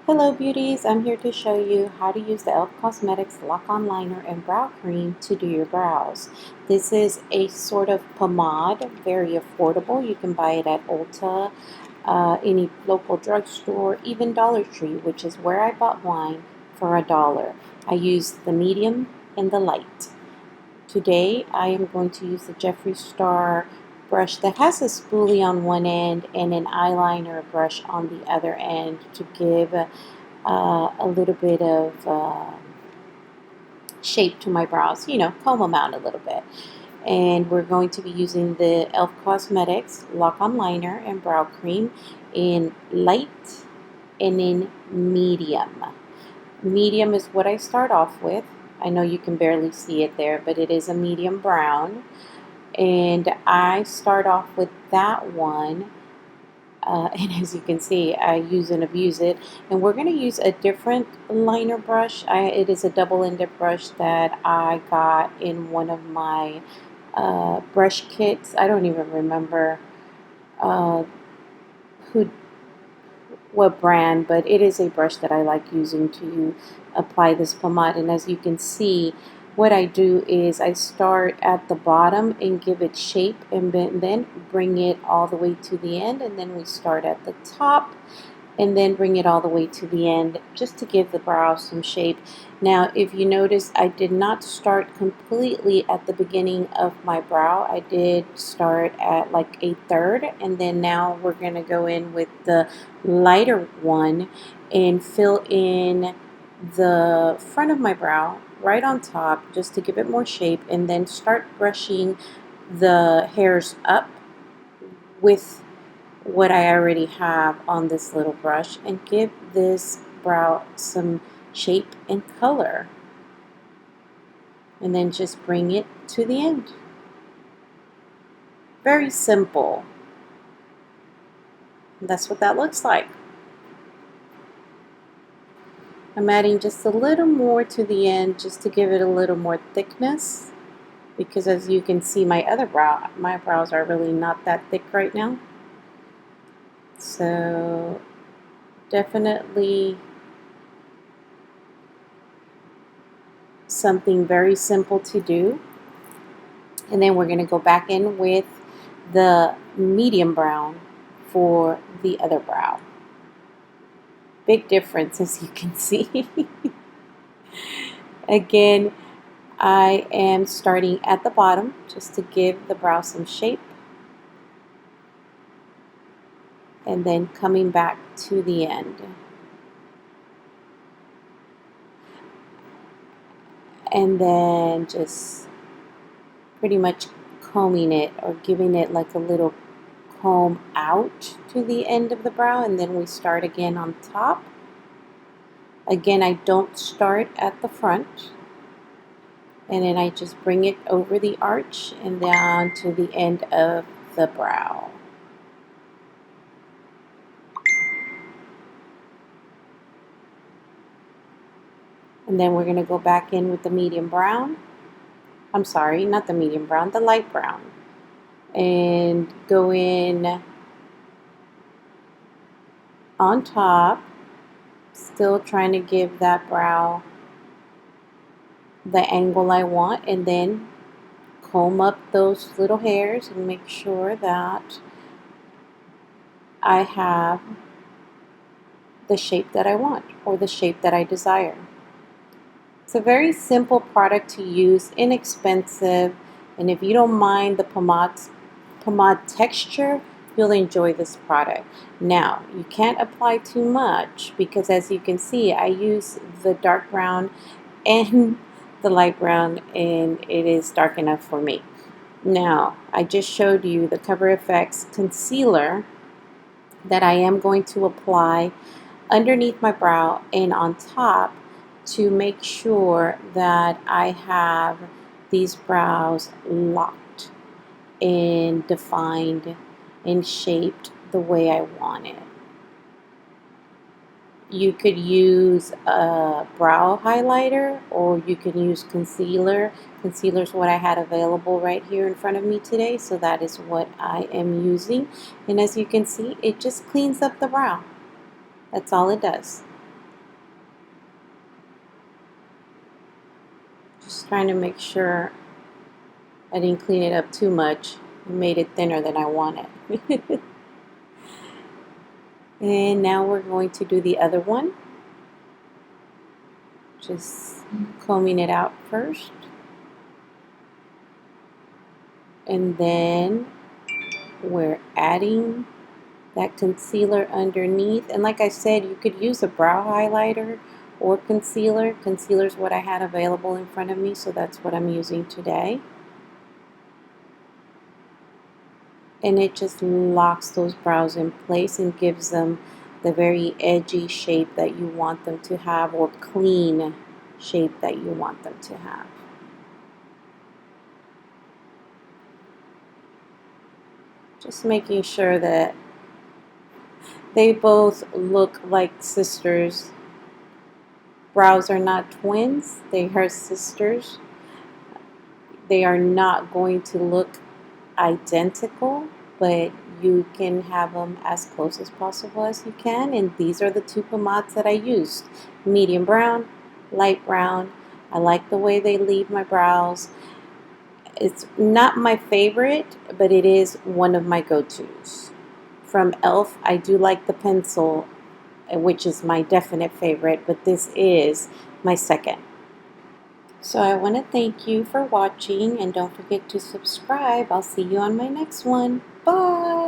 Hello beauties, I'm here to show you how to use the e.l.f. Cosmetics Lock-On Liner and Brow Cream to do your brows. This is a sort of pomade, very affordable. You can buy it at Ulta, any local drugstore, even Dollar Tree, which is where I bought mine for $1. I used the medium and the light. Today I am going to use the Jeffree Star brush that has a spoolie on one end and an eyeliner brush on the other end to give a little bit of shape to my brows, comb them out a little bit. And we're going to be using the e.l.f. Cosmetics Lock-On Liner and Brow Cream in light and in medium. Medium is what I start off with. I know you can barely see it there, but it is a medium brown. And I start off with that one. And as you can see, I use and abuse it. And we're going to use a different liner brush. It is a double-ended brush that I got in one of my brush kits. I don't even remember who what brand, but it is a brush that I like using to apply this pomade. And as you can see, what I do is I start at the bottom and give it shape and then bring it all the way to the end, and then we start at the top and then bring it all the way to the end just to give the brow some shape. Now if you notice, I did not start completely at the beginning of my brow. I did start at like a third, and then now we're going to go in with the lighter one and fill in the front of my brow right on top just to give it more shape, and then start brushing the hairs up with what I already have on this little brush and give this brow some shape and color, and then just bring it to the end. Very simple. That's what that looks like. I'm adding just a little more to the end just to give it a little more thickness, because as you can see, my brows are really not that thick right now. So definitely something very simple to do. And then we're going to go back in with the medium brown for the other brow. Big difference, as you can see. Again, I am starting at the bottom just to give the brow some shape, and then coming back to the end. And then just pretty much combing it or giving it like a little comb out to the end of the brow, and then we start again on top. Again, I don't start at the front, and then I just bring it over the arch and down to the end of the brow. And then we're going to go back in with the medium brown. I'm sorry, not the medium brown, the light brown. And go in on top, still trying to give that brow the angle I want, and then comb up those little hairs and make sure that I have the shape that I want or the shape that I desire. It's a very simple product to use, inexpensive, and if you don't mind the pomade texture, you'll enjoy this product. Now, you can't apply too much because as you can see, I use the dark brown and the light brown, and it is dark enough for me. Now, I just showed you the Cover FX concealer that I am going to apply underneath my brow and on top to make sure that I have these brows locked and defined and shaped the way I want it. You could use a brow highlighter, or you can use concealer. Concealer is what I had available right here in front of me today, so that is what I am using. And as you can see, it just cleans up the brow. That's all it does. Just trying to make sure I didn't clean it up too much. It made it thinner than I wanted. And now we're going to do the other one. Just combing it out first. And then we're adding that concealer underneath. And like I said, you could use a brow highlighter or concealer. Concealer is what I had available in front of me, so that's what I'm using today. And it just locks those brows in place and gives them the very edgy shape that you want them to have, or clean shape that you want them to have. Just making sure that they both look like sisters. Brows are not twins, they are sisters. They are not going to look identical, but you can have them as close as possible as you can. And these are the two pomades that I used. Medium brown, light brown. I like the way they leave my brows. It's not my favorite, but it is one of my go-tos. From e.l.f, I do like the pencil, which is my definite favorite, but this is my second. So I want to thank you for watching, and don't forget to subscribe. I'll see you on my next one. Bye!